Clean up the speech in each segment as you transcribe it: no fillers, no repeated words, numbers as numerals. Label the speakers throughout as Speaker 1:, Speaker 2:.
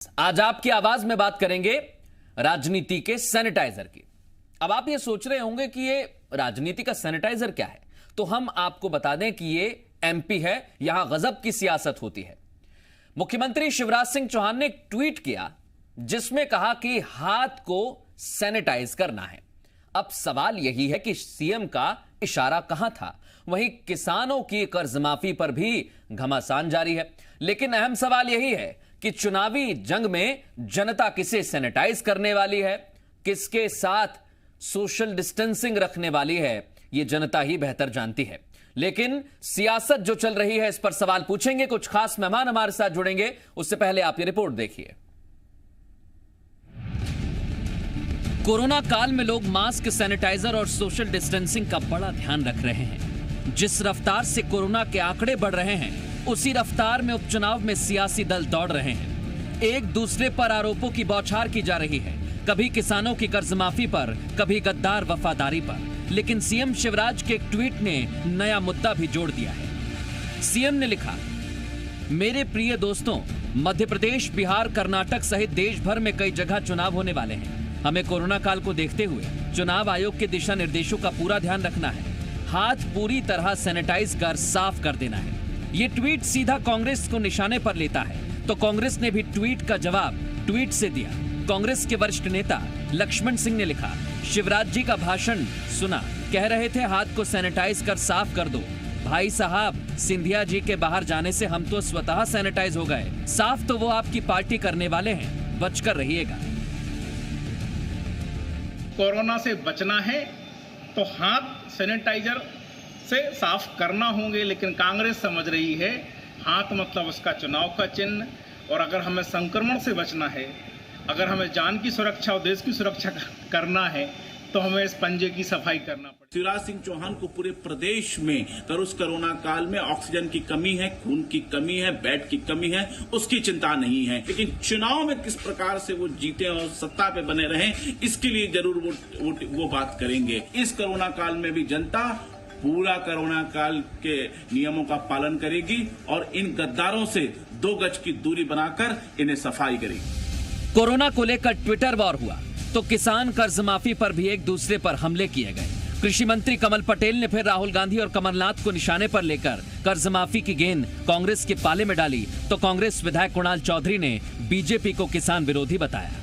Speaker 1: आज आपकी आवाज में बात करेंगे राजनीति के सैनिटाइजर की। अब आप ये सोच रहे होंगे कि ये राजनीति का सैनिटाइजर क्या है, तो हम आपको बता दें कि ये एमपी है, यहां गजब की सियासत होती है। मुख्यमंत्री शिवराज सिंह चौहान ने एक ट्वीट किया जिसमें कहा कि हाथ को सैनिटाइज करना है। अब सवाल यही है कि सीएम का इशारा कहां था। वहीं किसानों की कर्ज माफी पर भी घमासान जारी है, लेकिन अहम सवाल यही है कि चुनावी जंग में जनता किसे सैनिटाइज करने वाली है, किसके साथ सोशल डिस्टेंसिंग रखने वाली है, यह जनता ही बेहतर जानती है। लेकिन सियासत जो चल रही है, इस पर सवाल पूछेंगे। कुछ खास मेहमान हमारे साथ जुड़ेंगे, उससे पहले आप ये रिपोर्ट देखिए। कोरोना काल में लोग मास्क, सैनिटाइजर और सोशल डिस्टेंसिंग का बड़ा ध्यान रख रहे हैं। जिस रफ्तार से कोरोना के आंकड़े बढ़ रहे हैं, उसी रफ्तार में उपचुनाव में सियासी दल दौड़ रहे हैं। एक दूसरे पर आरोपों की बौछार की जा रही है, कभी किसानों की कर्ज माफी पर, कभी गद्दार वफादारी पर। लेकिन सीएम शिवराज के एक ट्वीट ने नया मुद्दा भी जोड़ दिया है। सीएम ने लिखा, मेरे प्रिय दोस्तों, मध्य प्रदेश, बिहार, कर्नाटक सहित देश भर में कई जगह चुनाव होने वाले हैं। हमें कोरोना काल को देखते हुए चुनाव आयोग के दिशा निर्देशों का पूरा ध्यान रखना है। हाथ पूरी तरह सैनिटाइज कर साफ कर देना है। ये ट्वीट सीधा कांग्रेस को निशाने पर लेता है, तो कांग्रेस ने भी ट्वीट का जवाब ट्वीट से दिया। कांग्रेस के वरिष्ठ नेता लक्ष्मण सिंह ने लिखा, शिवराज जी का भाषण सुना, कह रहे थे हाथ को सैनिटाइज कर साफ कर दो। भाई साहब, सिंधिया जी के बाहर जाने से हम तो स्वतः सैनिटाइज हो गए। साफ तो वो आपकी पार्टी करने वाले हैं, बचकर रहिएगा।
Speaker 2: कोरोना से बचना है तो हाथ सैनिटाइजर से साफ करना होंगे, लेकिन कांग्रेस समझ रही है हाथ मतलब उसका चुनाव का चिन्ह। और अगर हमें संक्रमण से बचना है, अगर हमें जान की सुरक्षा और देश की सुरक्षा करना है, तो हमें इस पंजे की सफाई करना पड़ेगा।
Speaker 3: शिवराज सिंह चौहान को पूरे प्रदेश में उस कोरोना काल में ऑक्सीजन की कमी है, खून की कमी है, बेड की कमी है, उसकी चिंता नहीं है। लेकिन चुनाव में किस प्रकार से वो जीते और सत्ता पे बने रहें, इसके लिए जरूर वो बात करेंगे। इस कोरोना काल में भी जनता पूरा कोरोना काल के नियमों का पालन करेगी और इन गद्दारों से 2 गज की दूरी बनाकर इन्हें सफाई करेगी।
Speaker 1: कोरोना को लेकर ट्विटर वॉर हुआ तो किसान कर्ज माफी पर भी एक दूसरे पर हमले किए गए। कृषि मंत्री कमल पटेल ने फिर राहुल गांधी और कमलनाथ को निशाने पर लेकर कर्ज माफी की गेंद कांग्रेस के पाले में डाली, तो कांग्रेस विधायक कुणाल चौधरी ने बीजेपी को किसान विरोधी बताया।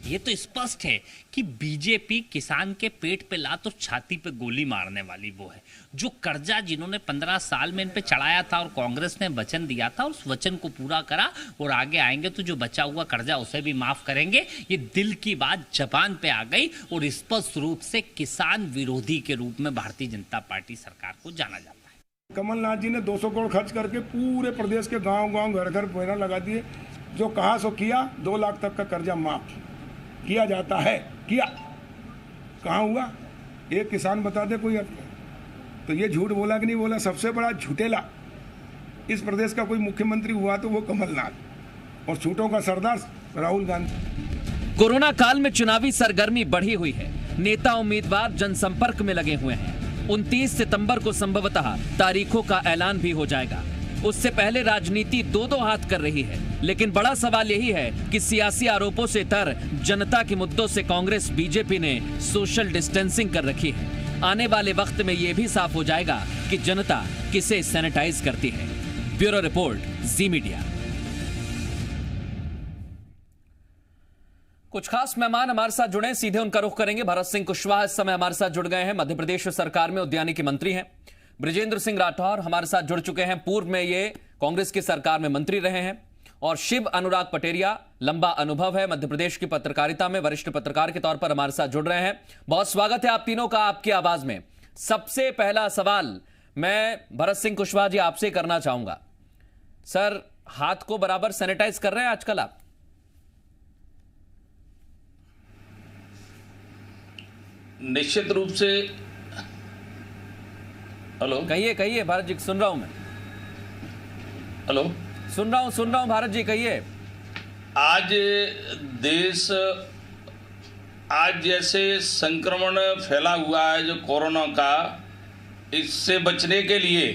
Speaker 4: ये तो स्पष्ट है कि बीजेपी किसान के पेट पे लात और छाती पे गोली मारने वाली वो है। जो कर्जा जिन्होंने 15 साल में इन पे चढ़ाया था और कांग्रेस ने वचन दिया था, उस वचन को पूरा करा और आगे आएंगे तो जो बचा हुआ कर्जा उसे भी माफ करेंगे। ये दिल की बात जबान पे आ गई और स्पष्ट रूप से किसान विरोधी के रूप में भारतीय जनता पार्टी सरकार को जाना जाता है।
Speaker 5: कमलनाथ जी ने 200 करोड़ खर्च करके पूरे प्रदेश के गाँव-गाँव, घर-घर बैनर लगा दिए। जो कहा सो किया, 2 लाख तक का कर्जा माफ किया जाता है। किया कहाँ हुआ? एक किसान बता दे कोई। तो ये झूठ बोला कि नहीं बोला? सबसे बड़ा झूठेला इस प्रदेश का कोई मुख्यमंत्री हुआ तो वो कमलनाथ, और झूठों का सरदार राहुल गांधी।
Speaker 1: कोरोना काल में चुनावी सरगर्मी बढ़ी हुई है। नेता उम्मीदवार जनसंपर्क में लगे हुए हैं। 29 सितंबर को संभवतः तारीखों का ऐलान भी हो जाएगा। उससे पहले राजनीति 2-2 हाथ कर रही है। लेकिन बड़ा सवाल यही है कि सियासी आरोपों से तर जनता के मुद्दों से कांग्रेस, बीजेपी ने सोशल डिस्टेंसिंग कर रखी है। आने वाले वक्त में यह भी साफ हो जाएगा कि जनता किसे सैनिटाइज करती है। ब्यूरो रिपोर्ट, जी मीडिया। कुछ खास मेहमान हमारे साथ जुड़े, सीधे उनका रुख करेंगे। भरत सिंह कुशवाहा इस समय हमारे साथ जुड़ गए हैं, मध्य प्रदेश सरकार में उद्यानिकी मंत्री हैं। बृजेंद्र सिंह राठौर हमारे साथ जुड़ चुके हैं, पूर्व में ये कांग्रेस की सरकार में मंत्री रहे हैं। और शिव अनुराग पटेरिया, लंबा अनुभव है मध्य प्रदेश की पत्रकारिता में, वरिष्ठ पत्रकार के तौर पर हमारे साथ जुड़ रहे हैं। बहुत स्वागत है आप तीनों का आपकी आवाज में। सबसे पहला सवाल मैं भरत सिंह कुशवाहा जी आपसे करना चाहूंगा। सर, हाथ को बराबर सैनिटाइज कर रहे हैं आजकल आप?
Speaker 6: निश्चित रूप से। हेलो,
Speaker 1: कहिए भारत जी, सुन रहा हूं मैं।
Speaker 6: हेलो,
Speaker 1: सुन रहा हूं भारत जी, कहिए।
Speaker 6: आज देश, आज जैसे संक्रमण फैला हुआ है जो कोरोना का, इससे बचने के लिए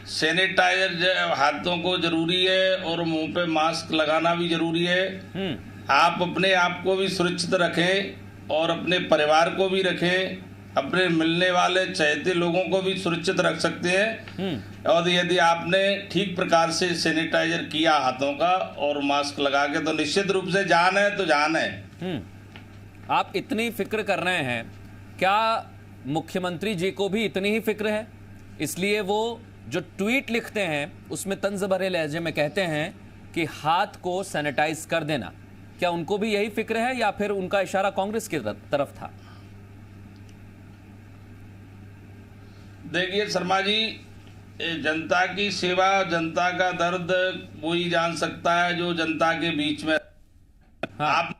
Speaker 6: सैनिटाइजर हाथों को जरूरी है और मुंह पे मास्क लगाना भी जरूरी है। आप अपने आप को भी सुरक्षित रखें और अपने परिवार को भी रखें, अपने मिलने वाले चाहते लोगों को भी सुरक्षित रख सकते हैं। और यदि आपने ठीक प्रकार से सैनिटाइजर किया हाथों का और मास्क लगा के, तो निश्चित रूप से जान है तो जान है।
Speaker 1: आप इतनी फिक्र कर रहे हैं, क्या मुख्यमंत्री जी को भी इतनी ही फिक्र है? इसलिए वो जो ट्वीट लिखते हैं उसमें तंज भरे लहजे में कहते हैं कि हाथ को सैनिटाइज कर देना। क्या उनको भी यही फिक्र है या फिर उनका इशारा कांग्रेस की तरफ था?
Speaker 6: देखिए शर्मा जी, जनता की सेवा, जनता का दर्द वही जान सकता है जो जनता के बीच में।
Speaker 1: हाँ।
Speaker 6: आप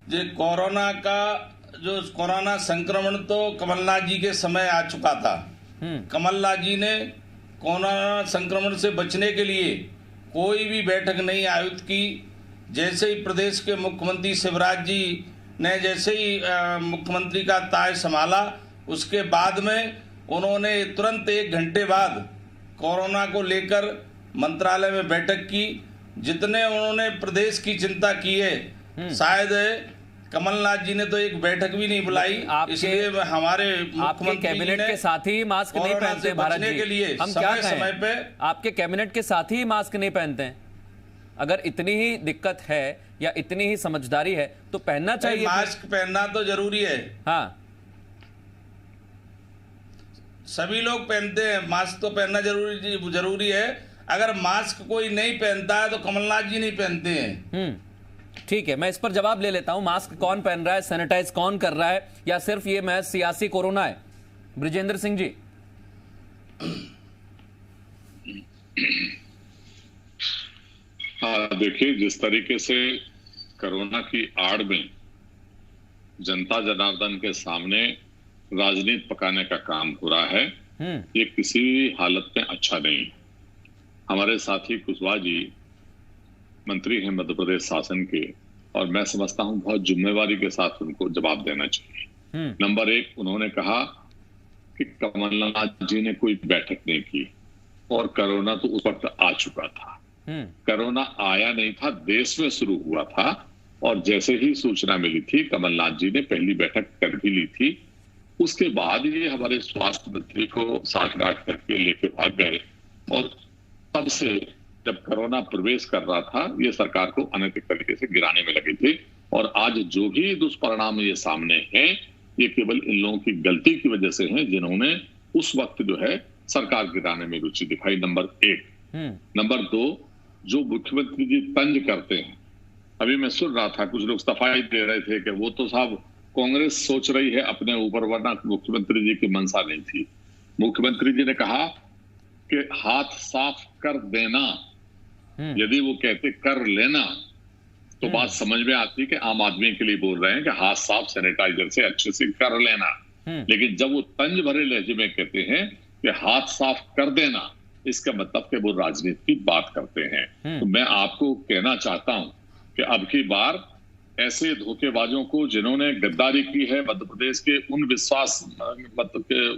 Speaker 6: जो कोरोना संक्रमण तो कमलनाथ जी के समय आ चुका था। कमलनाथ जी ने कोरोना संक्रमण से बचने के लिए कोई भी बैठक नहीं आयोजित की। जैसे ही प्रदेश के मुख्यमंत्री शिवराज जी ने जैसे ही मुख्यमंत्री का ताज संभाला, उसके बाद में उन्होंने तुरंत 1 घंटे बाद कोरोना को लेकर मंत्रालय में बैठक की। जितने उन्होंने प्रदेश की चिंता की है, शायद कमलनाथ जी ने तो एक बैठक भी नहीं बुलाई। इसलिए हमारे
Speaker 1: आपके कैबिनेट के साथ ही मास्क नहीं पहनते भारत जी
Speaker 6: के लिए
Speaker 1: हम क्या
Speaker 6: समय पे
Speaker 1: आपके कैबिनेट के साथ ही मास्क नहीं पहनते हैं? अगर इतनी ही दिक्कत है या इतनी ही समझदारी है तो पहनना चाहिए।
Speaker 6: मास्क पहनना तो जरूरी है।
Speaker 1: हाँ,
Speaker 6: सभी लोग पहनते हैं, मास्क तो पहनना जरूरी है। अगर मास्क कोई नहीं पहनता है तो कमलनाथ जी नहीं पहनते हैं।
Speaker 1: ठीक है, मैं इस पर जवाब ले लेता हूं। मास्क कौन पहन रहा है, सैनिटाइज कौन कर रहा है, या सिर्फ ये महज सियासी कोरोना है? ब्रिजेंद्र सिंह जी।
Speaker 7: हाँ, देखिए, जिस तरीके से कोरोना की आड़ में जनता जनार्दन के सामने राजनीति पकाने का काम हो रहा है, ये किसी हालत में अच्छा नहीं। हमारे साथी कुशवाहा जी मंत्री हैं मध्य प्रदेश शासन के, और मैं समझता हूं बहुत जिम्मेवारी के साथ उनको जवाब देना चाहिए। नंबर 1, उन्होंने कहा कि कमलनाथ जी ने कोई बैठक नहीं की और कोरोना तो उस वक्त आ चुका था। कोरोना आया नहीं था, देश में शुरू हुआ था, और जैसे ही सूचना मिली थी कमलनाथ जी ने पहली बैठक कर भी ली थी। उसके बाद ये हमारे स्वास्थ्य मंत्री को साठगांठ करके लेके भाग गए, और तब से जब कोरोना प्रवेश कर रहा था ये सरकार को अनैतिक तरीके से गिराने में लगे थे। और आज जो भी दुष्परिणाम ये सामने हैं, ये केवल इन लोगों की गलती की वजह से हैं जिन्होंने उस वक्त जो है सरकार गिराने में रुचि दिखाई। नंबर 1। नंबर 2, जो मुख्यमंत्री जी तंज करते हैं, अभी मैं सुन रहा था कुछ लोग सफाई दे रहे थे कि वो तो साहब कांग्रेस सोच रही है अपने ऊपर, वरना मुख्यमंत्री जी की मंशा नहीं थी। मुख्यमंत्री जी ने कहा कि हाथ साफ कर देना, यदि वो कहते कर लेना तो बात समझ में आती कि आम आदमी के लिए बोल रहे हैं कि हाथ साफ सैनिटाइजर से अच्छे से कर लेना। लेकिन जब वो तंज भरे लहजे में कहते हैं कि हाथ साफ कर देना, इसका मतलब कि वो राजनीति की बात करते हैं। तो मैं आपको कहना चाहता हूं कि अब की बार ऐसे धोखेबाजों को जिन्होंने गद्दारी की है मध्य प्रदेश के उन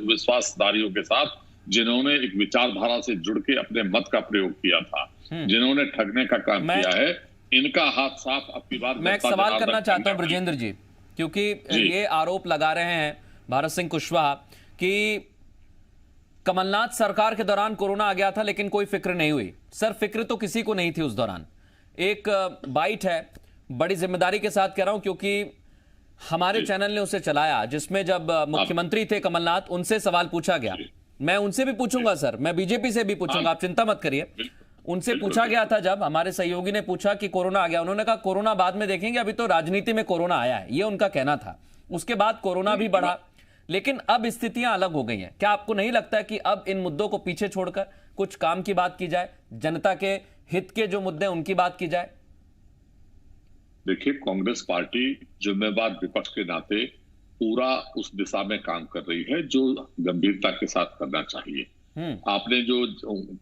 Speaker 7: विश्वासदारियों के साथ, जिन्होंने एक विचारधारा से जुड़ के अपने मत का प्रयोग किया था, जिन्होंने ठगने का काम किया है, इनका हाथ साफ अब की बार।
Speaker 1: मैं एक सवाल करना चाहता हूं ब्रजेंद्र जी, क्योंकि ये आरोप लगा रहे हैं भारत सिंह कुशवाहा कि कमलनाथ सरकार के दौरान कोरोना आ गया था लेकिन कोई फिक्र नहीं हुई। सर, फिक्र तो किसी को नहीं थी उस दौरान। एक बाइट है, बड़ी जिम्मेदारी के साथ कह रहा हूं क्योंकि हमारे चैनल ने उसे चलाया, जिसमें जब मुख्यमंत्री थे कमलनाथ, उनसे सवाल पूछा गया। मैं उनसे भी पूछूंगा सर, मैं बीजेपी से भी पूछूंगा, आप चिंता मत करिए। उनसे पूछा गया था, जब हमारे सहयोगी ने पूछा कि कोरोना आ गया, उन्होंने कहा कोरोना बाद में देखेंगे, अभी तो राजनीति में कोरोना आया है, ये उनका कहना था। उसके बाद कोरोना भी बढ़ा, लेकिन अब स्थितियां अलग हो गई हैं। क्या आपको नहीं लगता है कि अब इन मुद्दों को पीछे छोड़कर कुछ काम की बात की जाए, जनता के हित के जो मुद्दे उनकी बात की जाए?
Speaker 7: देखिए, कांग्रेस पार्टी जिम्मेवार विपक्ष के नाते पूरा उस दिशा में काम कर रही है जो गंभीरता के साथ करना चाहिए। आपने जो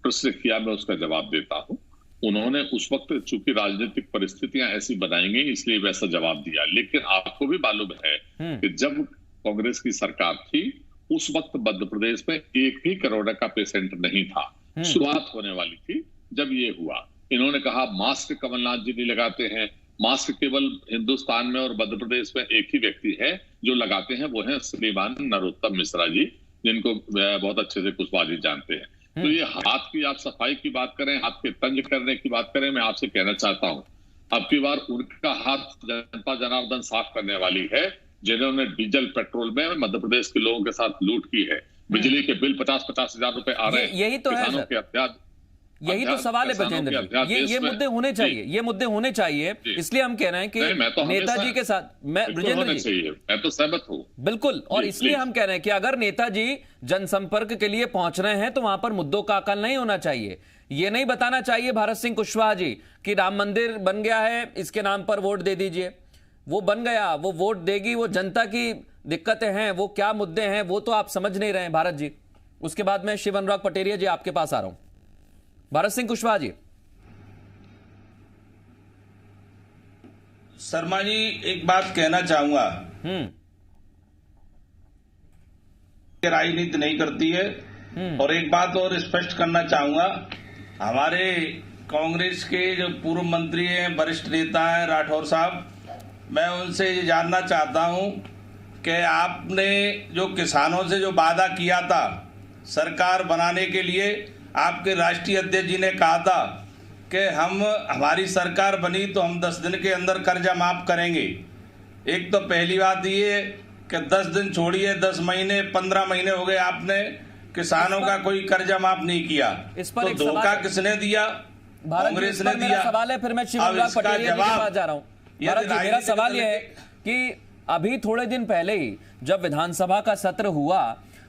Speaker 7: प्रश्न किया मैं उसका जवाब देता हूं। उन्होंने उस वक्त चूंकि राजनीतिक परिस्थितियां ऐसी बनाएंगे इसलिए वैसा जवाब दिया, लेकिन आपको भी मालूम है कि जब कांग्रेस की सरकार थी उस वक्त मध्य प्रदेश में एक भी कोरोना का पेशेंट नहीं था। शुरुआत होने वाली थी जब ये हुआ। इन्होंने कहा मास्क कमलनाथ जी नहीं लगाते हैं, मास्क केवल हिंदुस्तान में और मध्य प्रदेश में एक ही व्यक्ति है जो लगाते हैं, वो है श्रीमान नरोत्तम मिश्रा जी, जिनको बहुत अच्छे से कुशवाहा जी जानते हैं। तो ये हाथ की आप सफाई की बात करें, हाथ के तंज करने की बात करें, मैं आपसे कहना चाहता हूं अब की बार उनका हाथ जनता जनार्दन साफ करने वाली है, जिन्होंने डीजल पेट्रोल में मध्य प्रदेश के लोगों के साथ लूट की है। बिजली के बिल 50-50 हजार रुपए आ रहे हैं।
Speaker 1: यही तो है सर। यही तो सवाल है बजेंद्र जी, ये मुद्दे होने चाहिए, ये मुद्दे होने चाहिए। इसलिए हम कह रहे हैं कि नेताजी के साथ बजेंद्र जी
Speaker 7: मैं तो सहमत हूँ
Speaker 1: बिल्कुल, और इसलिए हम कह रहे हैं कि अगर नेताजी जनसंपर्क के लिए पहुंच रहे हैं तो वहां पर मुद्दों का अकल नहीं होना चाहिए। ये नहीं बताना चाहिए भारत सिंह कुशवाहा जी कि राम मंदिर बन गया है, इसके नाम पर वोट दे दीजिए। वो बन गया, वो वोट देगी, वो जनता की दिक्कतें हैं, वो क्या मुद्दे हैं वो तो आप समझ नहीं रहे हैं भारत जी। उसके बाद मैं शिव अनुराग पटेरिया जी आपके पास आ रहा हूं। भारत सिंह कुशवाहा जी।
Speaker 6: शर्मा जी, एक बात कहना चाहूंगा, राजनीति नहीं करती है। और एक बात और स्पष्ट करना चाहूंगा, हमारे कांग्रेस के जो पूर्व मंत्री हैं, वरिष्ठ नेता हैं राठौर साहब, मैं उनसे ये जानना चाहता हूं कि आपने जो किसानों से जो वादा किया था सरकार बनाने के लिए, आपके राष्ट्रीय अध्यक्ष जी ने कहा था कि हमारी सरकार बनी तो हम 10 दिन के अंदर कर्जा माफ करेंगे। एक तो पहली बात ये कि 10 दिन छोड़िए, 10 महीने 15 महीने हो गए, आपने किसानों का कोई कर्जा माफ नहीं किया।
Speaker 1: इस पर
Speaker 6: तो धोखा किसने दिया? कांग्रेस ने दिया।
Speaker 1: सवाल है, फिर मैं शिव अनुराग पटेरिया जी के पास जा रहा हूँ। मेरा सवाल यह है कि अभी थोड़े दिन पहले ही जब विधानसभा का सत्र हुआ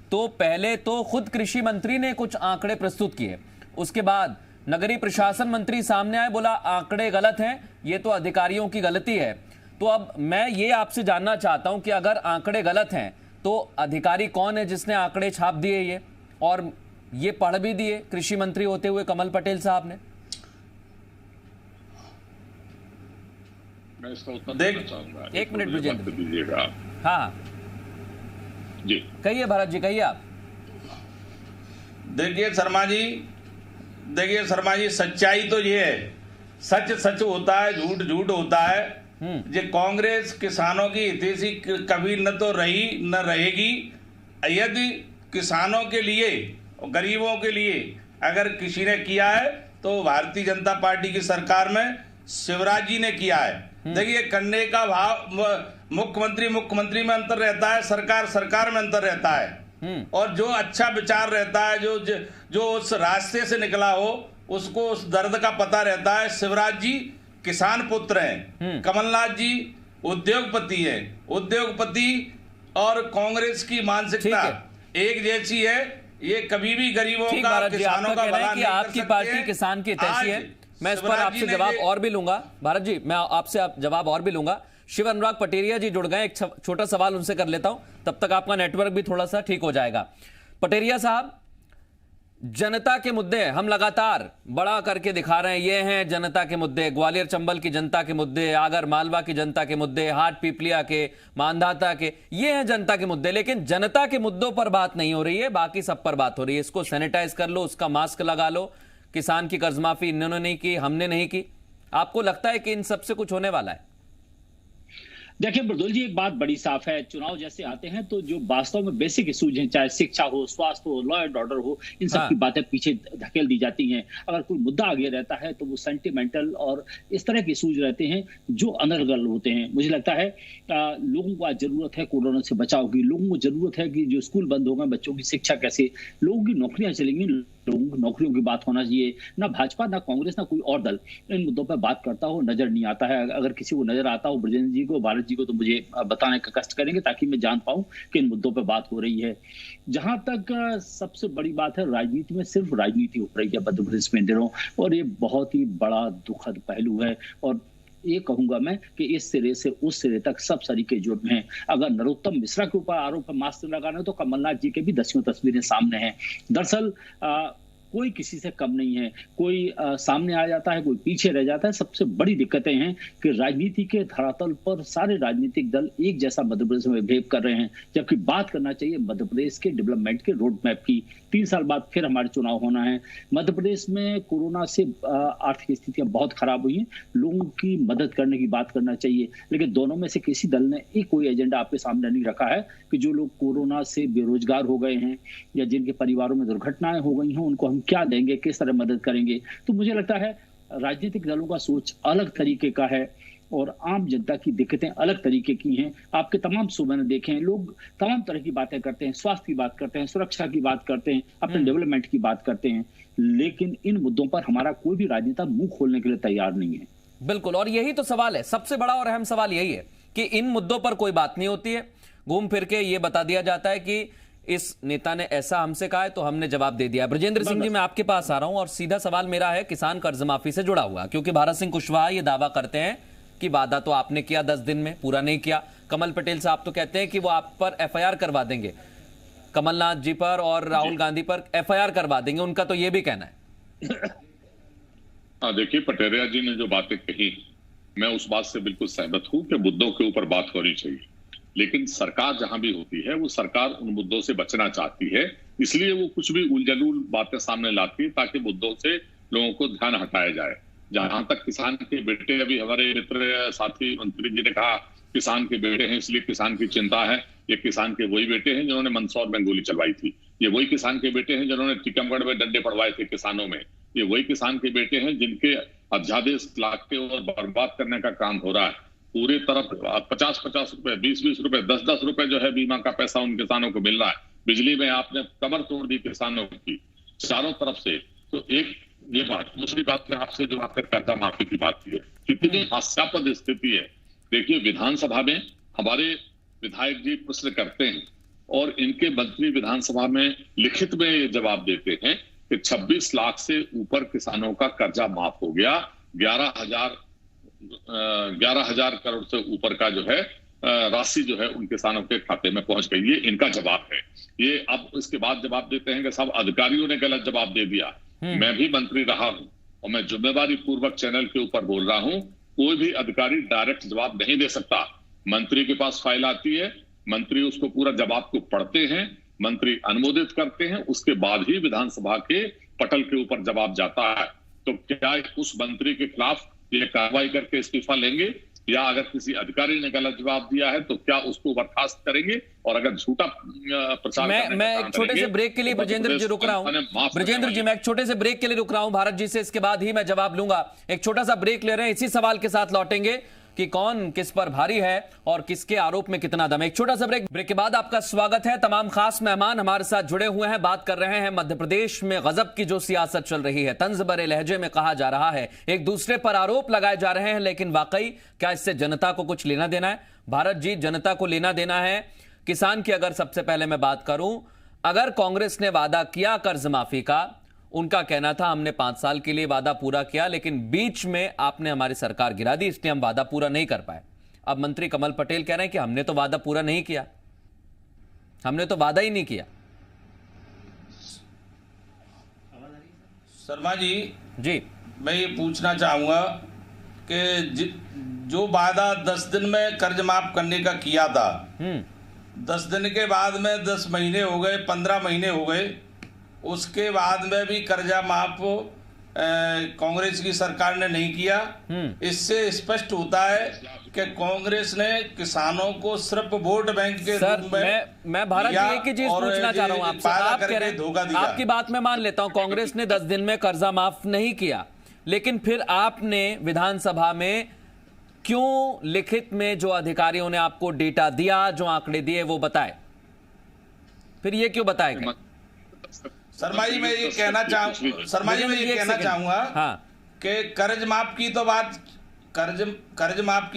Speaker 1: तो पहले तो खुद कृषि मंत्री ने कुछ आंकड़े प्रस्तुत किए, उसके बाद नगरीय प्रशासन मंत्री सामने आए, बोला आंकड़े गलत हैं, ये तो अधिकारियों की गलती है। तो अब मैं ये आपसे जानना चाहता हूं कि अगर आंकड़े गलत हैं तो अधिकारी कौन है जिसने आंकड़े छाप दिए ये, और ये पढ़ भी दिए कृषि मंत्री होते हुए कमल पटेल साहब ने?
Speaker 7: मैं इसका उत्तर देना चाहूंगा।
Speaker 1: एक मिनट विजेंद्र
Speaker 7: दीजिएगा।
Speaker 1: हाँ
Speaker 7: जी
Speaker 1: कहिए भारत जी, कहिए आप।
Speaker 6: देखिए शर्मा जी, सच्चाई तो ये है, सच सच होता है, झूठ झूठ होता है। ये कांग्रेस किसानों की हितैषी कभी न तो रही न रहेगी। यदि किसानों के लिए और गरीबों के लिए अगर किसी ने किया है तो भारतीय जनता पार्टी की सरकार में शिवराज जी ने किया है। देखिए, करने का भाव मुख्यमंत्री में अंतर रहता है, सरकार में अंतर रहता है। और जो अच्छा विचार रहता है, जो उस रास्ते से निकला हो, उसको उस दर्द का पता रहता है। शिवराज जी किसान पुत्र हैं, कमलनाथ जी उद्योगपति हैं। उद्योगपति और कांग्रेस की मानसिकता एक जैसी है। ये कभी भी गरीबों का, किसानों का भला नहीं कर सकते।
Speaker 1: आपकी पार्टी किसान की हितैषी है। मैं इस पर आपसे जवाब और भी लूंगा भारत जी, मैं आपसे जवाब और भी लूंगा। शिव अनुराग पटेरिया जी जुड़ गए, एक छोटा सवाल उनसे कर लेता हूं, तब तक आपका नेटवर्क भी थोड़ा सा ठीक हो जाएगा। पटेरिया साहब, जनता के मुद्दे हम लगातार बड़ा करके दिखा रहे हैं, ये हैं जनता के मुद्दे, ग्वालियर चंबल की जनता के मुद्दे, आगर मालवा की जनता के मुद्दे, हाट पीपलिया के, मांधाता के, ये हैं जनता के मुद्दे। लेकिन जनता के मुद्दों पर बात नहीं हो रही है, बाकी सब पर बात हो रही है। इसको सैनिटाइज कर लो, उसका मास्क लगा लो, किसान की कर्ज माफी इन्होंने नहीं की, हमने नहीं की। आपको लगता है कि इन सब से कुछ होने वाला है?
Speaker 8: देखिए मृदुल जी, एक बात बड़ी साफ है, चुनाव जैसे आते हैं तो जो वास्तव में बेसिक इश्यूज हैं, चाहे शिक्षा हो, स्वास्थ्य हो, लॉ एंड ऑर्डर हो, इन सब की बातें पीछे धकेल दी जाती हैं। अगर कोई मुद्दा आगे रहता है तो वो सेंटिमेंटल और इस तरह के इश्यूज रहते हैं जो अनर्गल होते हैं। मुझे लगता है लोगों को आज जरूरत है कोरोना से बचाव की, लोगों को जरूरत है कि जो स्कूल बंद हो गए, बच्चों की शिक्षा कैसे, लोगों की नौकरियां चलेंगी, लोगों की नौकरियों की बात होना चाहिए। ना भाजपा, ना कांग्रेस, ना कोई और दल इन मुद्दों पर बात करता हो नजर नहीं आता है। अगर किसी को नजर आता हो, ब्रजेंद्र जी को, भारत जी को, तो मुझे बताने का कष्ट करेंगे ताकि मैं जान पाऊं कि इन मुद्दों पर बात हो रही है। जहां तक सबसे बड़ी बात है, राजनीति में सिर्फ राजनीति हो रही है मध्य प्रदेश में इन दिनों, और ये बहुत ही बड़ा दुखद पहलू है। और ये कहूंगा मैं कि इस सिरे से उस सिरे तक सब सरीके जुर्म हैं। अगर नरोत्तम मिश्रा के ऊपर आरोप है मास्क लगाना, तो कमलनाथ जी के भी 10 तस्वीरें सामने हैं। दरअसल कोई किसी से कम नहीं है, कोई सामने आ जाता है, कोई पीछे रह जाता है। सबसे बड़ी दिक्कतें हैं कि राजनीति के धरातल पर सारे राजनीतिक दल एक जैसा मध्य प्रदेश में बिहेव कर रहे हैं, जबकि बात करना चाहिए मध्य प्रदेश के डेवलपमेंट के रोड मैप की। 3 साल बाद फिर हमारे चुनाव होना है। मध्य प्रदेश में कोरोना से आर्थिक स्थितियां बहुत खराब हुई हैं, लोगों की मदद करने की बात करना चाहिए, लेकिन दोनों में से किसी दल ने एक कोई एजेंडा आपके सामने नहीं रखा है कि जो लोग कोरोना से बेरोजगार हो गए हैं या जिनके परिवारों में दुर्घटनाएं हो गई हैं, उनको हम क्या देंगे, किस तरह मदद करेंगे। तो मुझे लगता है राजनीतिक दलों का सोच अलग तरीके का है और आम जनता की दिक्कतें अलग तरीके की हैं। आपके तमाम सूबे में देखें, लोग तमाम तरह की बातें करते हैं, स्वास्थ्य की बात करते हैं, सुरक्षा की बात करते हैं, अपने डेवलपमेंट की बात करते हैं, लेकिन इन मुद्दों पर हमारा कोई भी राजनेता मुंह खोलने के लिए तैयार नहीं है।
Speaker 1: बिल्कुल, और यही तो सवाल है, सबसे बड़ा और अहम सवाल यही है कि इन मुद्दों पर कोई बात नहीं होती है। घूम फिर के ये बता दिया जाता है कि इस नेता ने ऐसा हमसे कहा है तो हमने जवाब दे दिया। ब्रजेंद्र सिंह जी, मैं आपके पास आ रहा हूं और सीधा सवाल मेरा है किसान कर्ज माफी से जुड़ा हुआ, क्योंकि भारत सिंह कुशवाहा ये दावा करते हैं कि वादा तो आपने किया 10 दिन में, पूरा नहीं किया। कमल पटेल साहब तो कहते हैं कि वो आप पर एफआईआर करवा देंगे, कमलनाथ जी पर और राहुल गांधी पर एफआईआर करवा देंगे, उनका तो ये भी कहना है।
Speaker 7: देखिए, पटेरिया जी ने जो बातें कही, मैं उस बात से बिल्कुल सहमत हूं कि मुद्दों के ऊपर बात होनी चाहिए, लेकिन सरकार जहां भी होती है वो सरकार उन मुद्दों से बचना चाहती है, इसलिए वो कुछ भी उलझुल बातें सामने लाती है ताकि मुद्दों से लोगों को ध्यान हटाया जाए। जहां तक किसान के बेटे, अभी हमारे मित्र साथी मंत्री जी ने कहा किसान के बेटे हैं इसलिए किसान की चिंता है, ये किसान के वही बेटे हैं जिन्होंने मंदसौर में गोली चलवाई थी, ये वही किसान के बेटे हैं जिन्होंने टीकमगढ़ में डंडे पड़वाए थे किसानों में, ये वही किसान के बेटे हैं जिनके अध्यादेश लाके और बर्बाद करने का काम हो रहा है। पूरे तरफ 50-50 रुपए, 20-20 रुपए, 10-10 रुपए जो है बीमा का पैसा उन किसानों को मिल रहा है। बिजली में आपने कमर तोड़ दी किसानों की चारों तरफ से। तो एक ये बात, दूसरी बात में आपसे जो आपने कर्जा माफी की बात की है, कितनी हास्यास्पद स्थिति है। देखिए, विधानसभा में हमारे विधायक जी प्रश्न करते हैं और इनके मंत्री विधानसभा में लिखित में ये जवाब देते हैं कि 26 लाख से ऊपर किसानों का कर्जा माफ हो गया, 11,000 करोड़ से ऊपर का जो है राशि जो है उन किसानों के खाते में पहुंच गई। ये इनका जवाब है। ये अब इसके बाद जवाब देते हैं कि सब अधिकारियों ने गलत जवाब दे दिया। मैं भी मंत्री रहा हूं और मैं जिम्मेदारी पूर्वक चैनल के ऊपर बोल रहा हूं, कोई भी अधिकारी डायरेक्ट जवाब नहीं दे सकता। मंत्री के पास फाइल आती है, मंत्री उसको पूरा जवाब को पढ़ते हैं, मंत्री अनुमोदित करते हैं, उसके बाद ही विधानसभा के पटल के ऊपर जवाब जाता है। तो क्या उस मंत्री के खिलाफ ये कार्रवाई करके इस्तीफा लेंगे, या अगर किसी अधिकारी ने गलत जवाब दिया है तो क्या उसको बर्खास्त करेंगे, और अगर झूठा प्रचार
Speaker 1: मैं एक छोटे से ब्रेक के लिए ब्रजेंद्र जी रुक रहा हूं। ब्रजेंद्र जी, मैं एक छोटे से ब्रेक के लिए रुक रहा हूं भारत जी से, इसके बाद ही मैं जवाब लूंगा। एक छोटा सा ब्रेक ले रहे हैं, इसी सवाल के साथ लौटेंगे कि कौन किस पर भारी है और किसके आरोप में कितना दम है। एक छोटा सा ब्रेक के बाद आपका स्वागत है। तमाम खास मेहमान हमारे साथ जुड़े हुए हैं। बात कर रहे हैं मध्य प्रदेश में गजब की जो सियासत चल रही है, तंज भरे लहजे में कहा जा रहा है, एक दूसरे पर आरोप लगाए जा रहे हैं, लेकिन वाकई क्या इससे जनता को कुछ लेना देना है? भारत जी, जनता को लेना देना है। किसान की अगर सबसे पहले मैं बात करूं, अगर कांग्रेस ने वादा किया कर्ज माफी का, उनका कहना था हमने 5 साल के लिए वादा पूरा किया, लेकिन बीच में आपने हमारी सरकार गिरा दी, इसलिए हम वादा पूरा नहीं कर पाए। अब मंत्री कमल पटेल कह रहे हैं कि हमने तो वादा पूरा नहीं किया, हमने तो वादा ही नहीं किया।
Speaker 6: शर्मा जी, मैं ये पूछना चाहूंगा कि जो वादा 10 दिन में कर्ज माफ करने का किया था, 10 दिन के बाद में 10 महीने हो गए, 15 महीने हो गए, उसके बाद में भी कर्जा माफ कांग्रेस की सरकार ने नहीं किया। इससे स्पष्ट होता है कि कांग्रेस ने किसानों को सिर्फ वोट बैंक के रूप में मैं भारत जी एक ही चीज पूछना चाह रहा हूं आपसे। आप कह रहे हैं, आपकी बात मैं मान लेता हूं, कांग्रेस ने 10 दिन में कर्जा माफ नहीं किया, लेकिन फिर आपने विधानसभा में क्यों लिखित में जो अधिकारियों ने आपको डेटा दिया, जो आंकड़े दिए वो बताए, फिर ये क्यों बताए गए? शर्मा जी, मैं ये कहना चाहूंगा कि कर्ज माफ की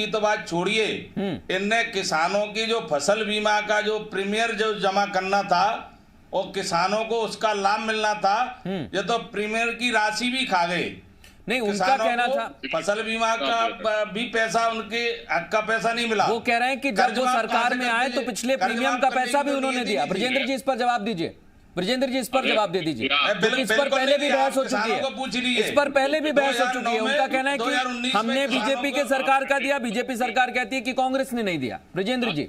Speaker 6: तो बात छोड़िए, इनने किसानों की जो फसल बीमा का जो प्रीमियर जो जमा करना था और किसानों को उसका लाभ मिलना था, ये तो प्रीमियर की राशि भी खा गए।
Speaker 1: नहीं, उनका कहना था
Speaker 6: फसल बीमा का भी पैसा, उनके हक का पैसा नहीं मिला।
Speaker 1: वो कह रहे हैं कि जब वो सरकार में आए तो पिछले प्रीमियम का पैसा भी उन्होंने दिया। ब्रजेंद्र जी, इस पर जवाब दीजिए। ब्रजेंद्र जी इस पर जवाब दे दीजिए, क्योंकि इस पर पहले भी बहस हो चुकी है, इस पर पहले भी बहस हो चुकी है। उनका कहना है कि हमने बीजेपी के सरकार का दिया, बीजेपी सरकार कहती है कि कांग्रेस ने नहीं दिया। ब्रजेंद्र जी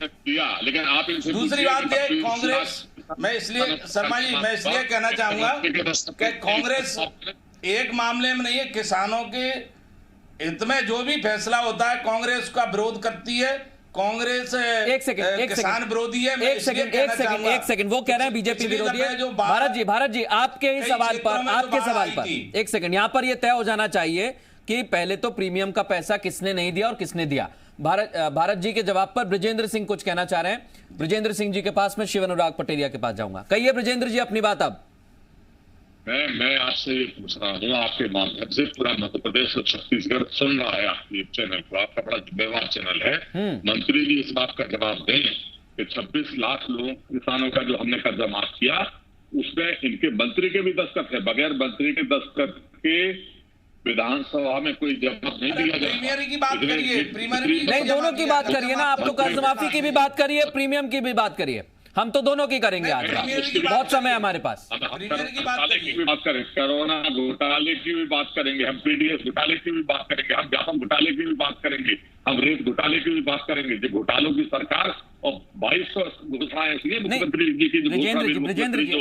Speaker 7: दिया, लेकिन आप इनसे
Speaker 6: दूसरी बात है कांग्रेस, मैं इसलिए शर्मा जी मैं इसलिए कहना चाहूंगा कि कांग्रेस एक मामले में नहीं है, किसानों के हित में जो भी फैसला होता है कांग्रेस का विरोध करती है। कांग्रेस किसान विरोधी है।
Speaker 1: एक सेकंड वो कह रहे हैं बीजेपी विरोधी है। भारत जी आपके ही सवाल पर एक सेकंड, यहां पर यह तय हो जाना चाहिए कि पहले तो प्रीमियम का पैसा किसने नहीं दिया और किसने दिया। भारत जी के जवाब पर ब्रजेंद्र सिंह कुछ कहना चाह रहे हैं। ब्रजेंद्र सिंह जी के पास में शिव अनुराग पटेरिया के पास जाऊंगा। कहिए ब्रजेंद्र जी अपनी बात। अब
Speaker 7: मैं आपसे ये पूछ रहा हूँ, आपके माध्यम से पूरा मध्य प्रदेश और छत्तीसगढ़ सुन रहा है आपके चैनल को, आपका बड़ा जिम्मेवार चैनल है। मंत्री जी इस बात का जवाब दें कि 26 लाख लोग किसानों का जो हमने कर्जा माफ किया उसमें इनके मंत्री के भी दस्तखत है, बगैर मंत्री के दस्तखत के विधानसभा में कोई जवाब नहीं दिया जाए।
Speaker 6: प्रीमियम की बात करिए,
Speaker 1: नहीं दोनों की बात करिए ना, आप तो कर्ज माफी की भी बात करिए, प्रीमियम की भी बात करिए, हम तो दोनों की करेंगे आज का, बहुत समय हमारे पास।
Speaker 7: घोटाले की भी बात करेंगे, कोरोना घोटाले की भी बात करेंगे, हम पीडीएस घोटाले की भी बात करेंगे, हम व्यापम घोटाले की भी बात करेंगे, हम रेत घोटाले की भी बात करेंगे। जो घोटालों की सरकार और 2200 घोषणाएं इसलिए मुख्यमंत्री जी की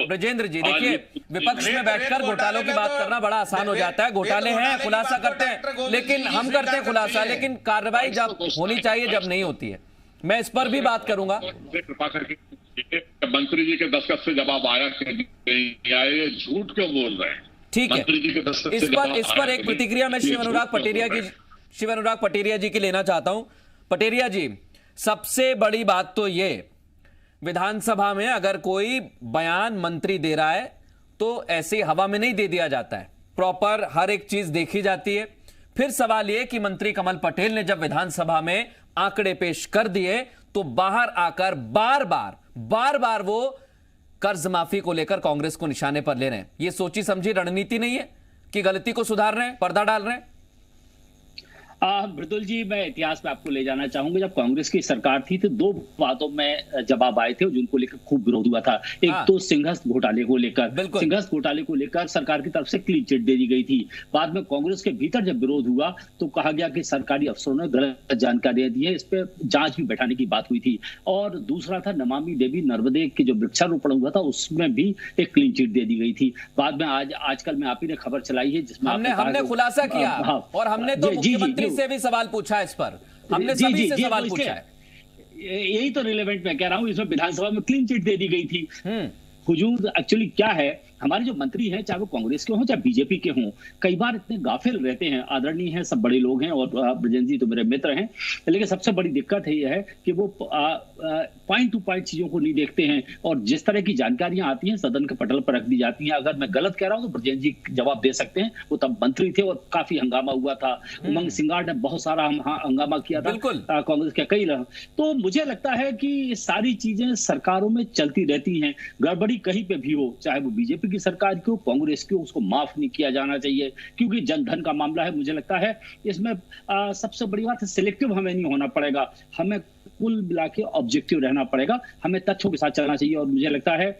Speaker 1: ब्रजेंद्र जी देखिए, विपक्ष में बैठकर घोटालों की बात करना बड़ा आसान हो जाता है। घोटाले हैं, खुलासा करते हैं, लेकिन हम करते हैं खुलासा, लेकिन कार्रवाई जब होनी चाहिए जब नहीं होती है। मैं इस पर भी बात करूंगा।
Speaker 7: मंत्री जी के दस्तखत से जवाब आया कि नहीं आया, झूठ क्यों बोल रहे हैं?
Speaker 1: ठीक है, इस पर एक प्रतिक्रिया मैं शिव अनुराग पटेरिया जी की लेना चाहता हूं। पटेरिया जी, सबसे बड़ी बात तो ये, विधानसभा में अगर कोई बयान मंत्री दे रहा है तो ऐसे हवा में नहीं दे दिया जाता है, प्रॉपर हर एक चीज देखी जाती है। फिर सवाल यह कि मंत्री कमल पटेल ने जब विधानसभा में आंकड़े पेश कर दिए तो बाहर आकर बार बार वो कर्ज माफी को लेकर कांग्रेस को निशाने पर ले रहे हैं। ये सोची समझी रणनीति नहीं है कि गलती को सुधार रहे हैं, पर्दा डाल रहे हैं?
Speaker 8: मृदुल जी, मैं इतिहास में आपको ले जाना चाहूंगा। जब कांग्रेस की सरकार थी तो दो बातों में जवाब आए थे जिनको लेकर खूब विरोध हुआ था। एक तो सिंहस्थ घोटाले को लेकर सरकार की तरफ से क्लीन चिट दे दी गई थी। बाद में कांग्रेस के भीतर जब विरोध हुआ तो कहा गया कि सरकारी अफसरों ने गलत जानकारी दी है, इस पर जांच भी बैठाने की बात हुई थी। और दूसरा था नमामि देवी नर्मदे के जो वृक्षारोपण हुआ था उसमें भी एक क्लीन चिट दे दी गई थी। बाद में आजकल में आप ही ने खबर चलाई है जिसमें
Speaker 1: हमने खुलासा किया और हमने तो मुख्यमंत्री से भी सवाल पूछा, इस पर हमने सभी से सवाल पूछा है।
Speaker 8: यही तो रिलेवेंट मैं कह रहा हूं, इसमें विधानसभा में क्लीन चिट दे दी गई थी। हुजूर एक्चुअली क्या है, हमारे जो मंत्री हैं चाहे वो कांग्रेस के हों चाहे बीजेपी के हों, कई बार इतने गाफिल रहते हैं। आदरणीय हैं, सब बड़े लोग हैं और ब्रजेंद्र जी तो मेरे मित्र हैं, लेकिन सबसे बड़ी दिक्कत यह है कि वो पॉइंट टू पॉइंट चीजों को नहीं देखते हैं और जिस तरह की जानकारियां आती हैं सदन के पटल पर रख दी जाती हैं। अगर मैं गलत कह रहा हूं तो ब्रजेंद्र जी जवाब दे सकते हैं, वो तब मंत्री थे और काफी हंगामा हुआ था। उमंग सिंगार ने बहुत सारा हंगामा किया था कांग्रेस के कई। तो मुझे लगता है कि सारी चीजें सरकारों में चलती रहती हैं, गड़बड़ी कहीं पे भी हो, चाहे वो बीजेपी की सरकार की हो कांग्रेस की हो, उसको माफ नहीं किया जाना चाहिए क्योंकि जनधन का मामला है। मुझे लगता है इसमें सबसे बड़ी बात है सिलेक्टिव हमें नहीं होना पड़ेगा, हमें कुल मिला के ऑब्जेक्टिव रहना पड़ेगा, हमें तथ्यों के साथ चलना चाहिए। और मुझे लगता है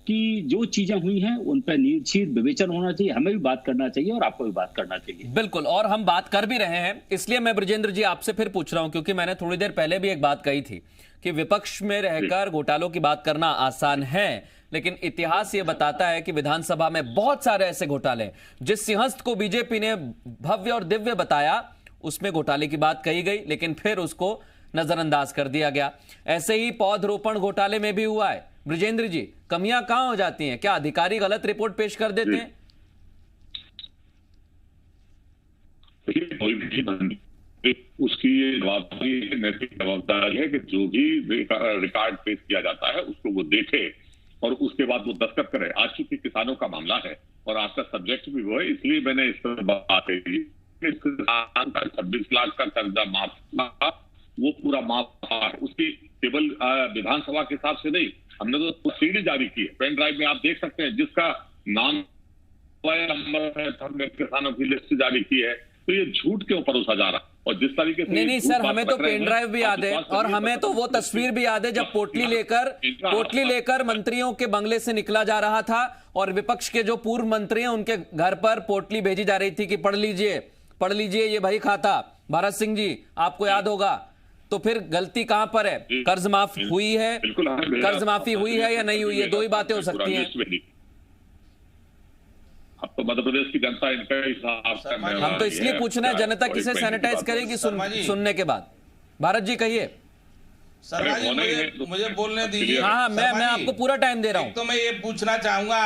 Speaker 8: कि जो चीजें हुई हैं उन पर निर्भीक विवेचन होना चाहिए, हमें भी बात करना चाहिए और आपको भी बात करना चाहिए।
Speaker 1: बिल्कुल, और हम बात कर भी रहे हैं, इसलिए मैं ब्रजेंद्र जी आपसे फिर पूछ रहा हूं क्योंकि मैंने थोड़ी देर पहले भी एक बात कही थी कि विपक्ष में रहकर घोटालों की बात करना आसान है, लेकिन इतिहास यह बताता है कि विधानसभा में बहुत सारे ऐसे घोटाले, जिस सिंहस्थ को बीजेपी ने भव्य और दिव्य बताया उसमें घोटाले की बात कही गई लेकिन फिर उसको नजरअंदाज कर दिया गया। ऐसे ही पौधरोपण घोटाले में भी हुआ है। ब्रजेंद्र जी, कमियां कहां हो जाती हैं? क्या अधिकारी गलत रिपोर्ट पेश कर देते हैं?
Speaker 7: उसकी जवाबदारी, नैतिक जवाबदारी है कि जो भी रिकॉर्ड पेश किया जाता है उसको वो देखे और उसके बाद वो दस्तखत करे। आज चूंकि किसानों का मामला है और आपका सब्जेक्ट भी वो है, इसलिए मैंने इस पर बात कही कि 26 लाख का कर्जा माफ था, वो पूरा माफ था। उसकी केवल विधानसभा के हिसाब से नहीं, हमने तो सीडी जारी की है, पेन ड्राइव में आप देख सकते हैं, जिसका नाम नंबर है, हमने किसानों की लिस्ट जारी की है। तो ये झूठ क्यों परोसा जा रहा? और जिस तरीके से
Speaker 1: नहीं सर, हमें तो पेन ड्राइव भी याद है और हमें तो वो तस्वीर भी याद है जब पोटली लेकर मंत्रियों के बंगले से निकला जा रहा था और विपक्ष के जो पूर्व मंत्री हैं उनके घर पर पोटली भेजी जा रही थी कि पढ़ लीजिए ये भाई खाता। भरत सिंह जी, आपको याद होगा। तो फिर गलती कहां पर है? कर्ज माफ हुई है, कर्ज माफी हुई है या नहीं हुई है? दो ही बातें हो सकती हैं।
Speaker 7: अब तो मध्य प्रदेश की जनता इनका हिसाब,
Speaker 1: हम तो इसलिए पूछ रहे हैं जनता किसे सैनिटाइज करेगी सुनने के बाद। भारत जी कहिए।
Speaker 6: शर्मा जी मुझे बोलने दीजिए।
Speaker 1: हाँ, मैं आपको पूरा टाइम दे रहा हूं।
Speaker 6: तो मैं ये पूछना चाहूंगा,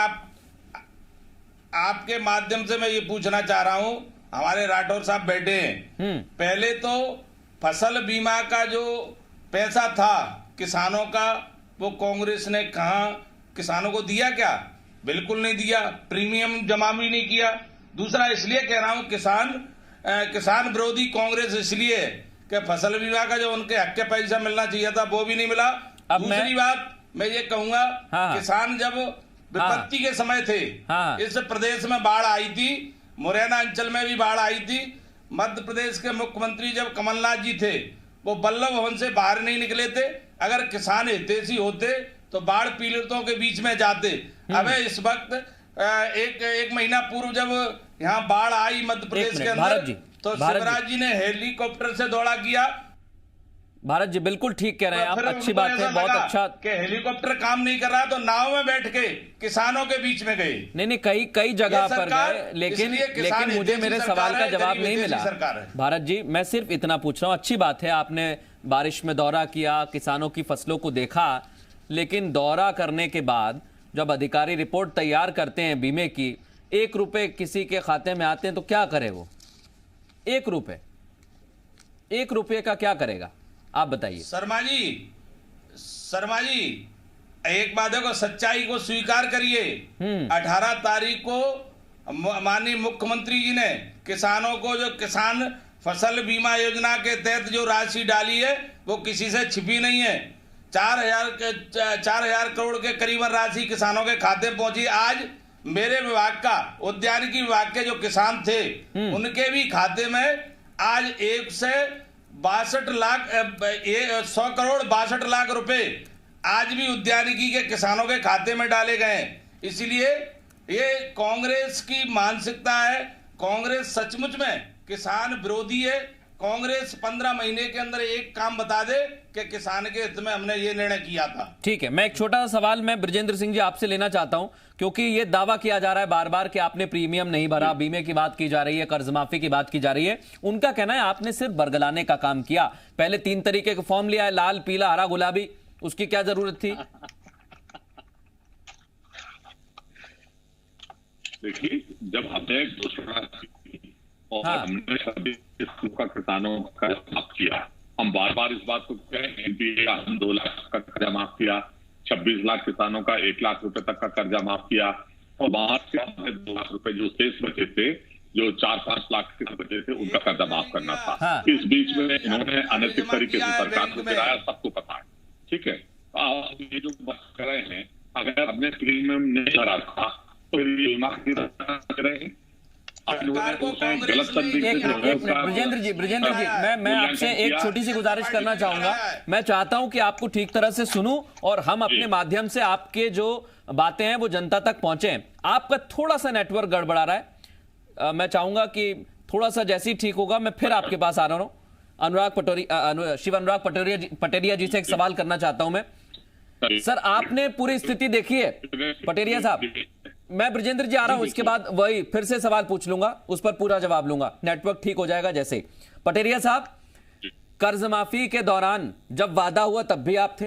Speaker 6: आपके माध्यम से मैं ये पूछना चाह रहा हूं, हमारे राठौर साहब बैठे हैं, पहले तो फसल बीमा का जो पैसा था किसानों का, वो कांग्रेस ने कहा किसानों को दिया क्या? बिल्कुल नहीं दिया, प्रीमियम जमा भी नहीं किया। दूसरा इसलिए कह रहा हूं किसान विरोधी कांग्रेस इसलिए कि फसल बीमा का जो उनके हक के पैसा मिलना चाहिए था वो भी नहीं मिला। दूसरी बात मैं ये कहूंगा, किसान जब विपत्ति के समय थे, इस प्रदेश में बाढ़ आई थी, मुरैना अंचल में भी बाढ़ आई थी, मध्य प्रदेश के मुख्यमंत्री जब कमलनाथ जी थे वो बल्लभ भवन से बाहर नहीं निकले थे। अगर किसान हितैषी होते तो बाढ़ पीड़ितों के बीच में जाते। अब इस वक्त एक महीना पूर्व जब यहाँ बाढ़ आई मध्य प्रदेश के अंदर, तो शिवराज जी ने हेलीकॉप्टर से दौड़ा किया।
Speaker 1: भारत जी बिल्कुल ठीक कह रहे हैं आप, अच्छी बात है, बहुत अच्छा
Speaker 6: कि हेलीकॉप्टर काम नहीं कर रहा तो नाव में बैठ के किसानों के बीच में गए।
Speaker 1: नहीं कई जगह पर गए, लेकिन मुझे मेरे सवाल का जवाब नहीं मिला। भारत जी मैं सिर्फ इतना पूछ रहा हूँ, अच्छी बात है आपने बारिश में दौरा किया, किसानों की फसलों को देखा, लेकिन दौरा करने के बाद जब अधिकारी रिपोर्ट तैयार करते हैं बीमे की, 1 रुपए किसी के खाते में आते हैं तो क्या करे वो? 1 रुपए का क्या करेगा आप बताइए।
Speaker 6: शर्मा जी एक बात है, सच्चाई को स्वीकार करिए। 18 तारीख को माननीय मुख्यमंत्री जी ने किसानों को जो किसान फसल बीमा योजना के तहत जो राशि डाली है वो किसी से छिपी नहीं है। 4,000 करोड़ के करीबन राशि किसानों के खाते पहुंची। आज मेरे विभाग का, उद्यानिकी विभाग के जो किसान थे उनके भी खाते में आज 100 करोड़ 62 लाख रुपए आज भी उद्यानिकी के किसानों के खाते में डाले गए। इसलिए ये कांग्रेस की मानसिकता है। कांग्रेस सचमुच में किसान विरोधी है। कांग्रेस 15 महीने के अंदर एक काम बता दे कि किसान के हित में हमने ये निर्णय किया था।
Speaker 1: ठीक है, मैं एक छोटा सा सवाल मैं ब्रजेंद्र सिंह जी आपसे लेना चाहता हूं, क्योंकि ये दावा किया जा रहा है बार बार कि आपने प्रीमियम नहीं भरा, बीमे की बात की जा रही है, कर्ज माफी की बात की जा रही है। उनका कहना है आपने सिर्फ बरगलाने का काम किया। पहले 3 तरीके के फॉर्म लिया है, लाल, पीला, हरा, गुलाबी, उसकी क्या जरूरत थी?
Speaker 7: देखिए, जब हमने घोषणा और हमने सभी का किसानों का माफ किया, हम बार बार इस बात को कह रहे हैं कि हम 2 लाख का कर्जा माफ किया, 26 लाख किसानों का 1 लाख रुपए तक का कर्जा माफ किया, और बाहर से 2 लाख रुपए जो शेष बचे थे, जो 4-5 लाख के बचे थे, उनका कर्जा माफ करना था। इस बीच में इन्होंने अनैतिक तरीके से सरकार को गिराया, सबको पता है। ठीक है, ये जो बात कर रहे हैं, अगर हमने प्रीमियम नहीं भरा था तो ये कर रहे हैं।
Speaker 1: ब्रजेंद्र जी मैं आपसे एक छोटी सी गुजारिश करना चाहूंगा। मैं चाहता हूं कि आपको ठीक तरह से सुनूं और हम अपने माध्यम से आपके जो बातें हैं वो जनता तक पहुंचे। आपका थोड़ा सा नेटवर्क गड़बड़ा रहा है, मैं चाहूंगा कि थोड़ा सा जैसे ही ठीक होगा मैं फिर आपके पास आ रहा हूं। शिव अनुराग पटेरिया जी से एक सवाल करना चाहता हूं मैं। सर आपने पूरी स्थिति देखी है पटेरिया साहब? मैं ब्रजेंद्र जी आ रहा हूं, इसके बाद वही फिर से सवाल पूछ लूंगा, उस पर पूरा जवाब लूंगा, नेटवर्क ठीक हो जाएगा जैसे ही। पटेरिया साहब, कर्ज माफी के दौरान जब वादा हुआ तब भी आप थे,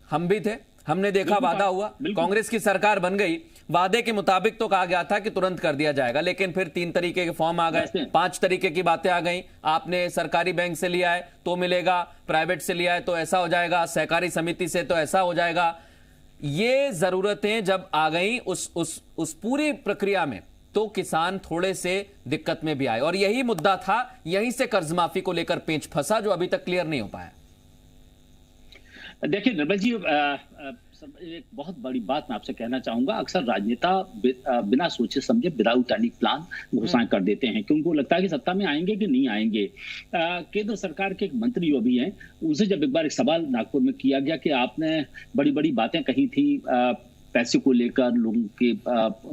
Speaker 1: हम भी थे, हमने देखा वादा हुआ, कांग्रेस की सरकार बन गई, वादे के मुताबिक तो कहा गया था कि तुरंत कर दिया जाएगा, लेकिन फिर 3 तरीके के फॉर्म आ गए, 5 तरीके की बातें आ गई। आपने सरकारी बैंक से लिया है तो मिलेगा, प्राइवेट से लिया है तो ऐसा हो जाएगा, सहकारी समिति से तो ऐसा हो जाएगा। ये जरूरतें जब आ गई उस पूरी प्रक्रिया में, तो किसान थोड़े से दिक्कत में भी आए, और यही मुद्दा था, यहीं से कर्ज माफी को लेकर पेंच फंसा जो अभी तक क्लियर नहीं हो पाया।
Speaker 8: देखिए निर्मल जी, एक बहुत बड़ी बात मैं आपसे कहना चाहूंगा। अक्सर राजनेता बिना सोचे समझे विदाउट एनी प्लान घोषणाएं कर देते हैं, क्योंकि उनको लगता है कि सत्ता में आएंगे कि नहीं आएंगे। केंद्र सरकार के एक मंत्री जो भी हैं, उनसे जब एक बार एक सवाल नागपुर में किया गया कि आपने बड़ी बड़ी बातें कही थी पैसे को लेकर, लोगों के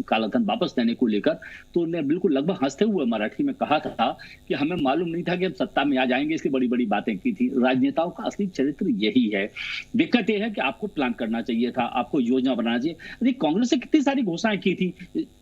Speaker 8: कालाधन वापस देने को लेकर, तो उन्होंने बिल्कुल लगभग हंसते हुए मराठी में कहा था कि हमें मालूम नहीं था कि हम सत्ता में आ जाएंगे, इसकी बड़ी बड़ी बातें की थी। राजनेताओं का असली चरित्र यही है। दिक्कत यह है कि आपको प्लान करना चाहिए था, आपको योजना बनाना चाहिए। अरे कांग्रेस ने कितनी सारी घोषणाएं की थी,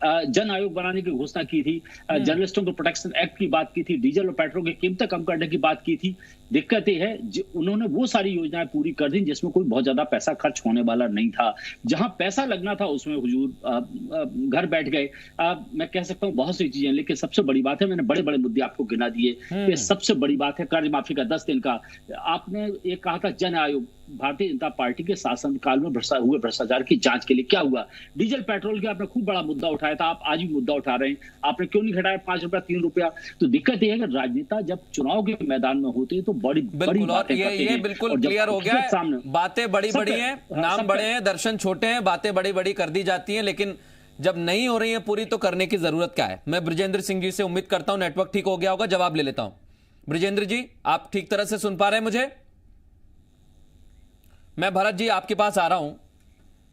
Speaker 8: जन आयोग बनाने की घोषणा की थी, जर्नलिस्टों को प्रोटेक्शन एक्ट की बात की थी, डीजल और पेट्रोल की कीमतें कम करने की बात की थी। दिक्कत यह है उन्होंने वो सारी योजनाएं पूरी कर दी जिसमें कोई बहुत ज्यादा पैसा खर्च होने वाला नहीं था। जहां पैसा लगना था उसमें हुजूर घर बैठ गए। मैं कह सकता हूं बहुत सी चीजें, लेकिन सबसे बड़ी बात है, मैंने बड़े बड़े मुद्दे आपको गिना दिए, ये सबसे बड़ी बात है कर्ज माफी का 10 दिन का। आपने ये कहा था जन आयोग, भारतीय जनता पार्टी के शासनकाल में हुए भ्रष्टाचार की जांच के लिए क्या हुआ? डीजल पेट्रोल के आपने खूब बड़ा मुद्दा उठाया था, आप आज भी मुद्दा उठा रहे हैं, आपने क्यों नहीं घटाया 5 रुपया 3 रुपया? तो दिक्कत यह है कि राजनेता जब चुनाव के मैदान में होते हैं तो बड़ी बड़ी बातें करते हैं।
Speaker 1: ये बिल्कुल क्लियर हो गया है, बातें बड़ी बड़ी हैं, नाम बड़े हैं, दर्शन छोटे हैं, बातें बड़ी बड़ी कर दी जाती हैं, लेकिन जब नहीं हो रही है पूरी तो करने की जरूरत क्या है? मैं ब्रिजेंद्र सिंह जी से उम्मीद करता हूं नेटवर्क ठीक हो गया होगा, जवाब ले लेता हूं। ब्रिजेंद्र जी, आप ठीक तरह से सुन पा रहे हैं मुझे? मैं भरत जी आपके पास आ रहा हूं।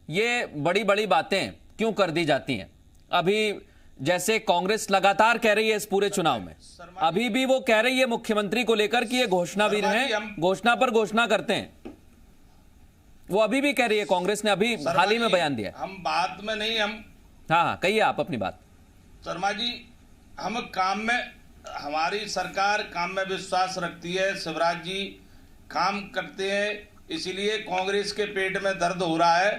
Speaker 1: ये बड़ी बड़ी बातें क्यों कर दी जाती हैं? अभी जैसे कांग्रेस लगातार कह रही है इस पूरे चुनाव में, अभी भी वो कह रही है मुख्यमंत्री को लेकर कि ये घोषणावीर हैं, घोषणा पर घोषणा करते हैं। वो अभी भी कह रही है, कांग्रेस ने अभी हाल ही में बयान दिया।
Speaker 6: हम बात में नहीं, हम
Speaker 1: हाँ कहिए आप अपनी बात।
Speaker 6: शर्मा जी, हम काम में, हमारी सरकार काम में विश्वास रखती है। शिवराज जी काम करते हैं, इसीलिए कांग्रेस के पेट में दर्द हो रहा है।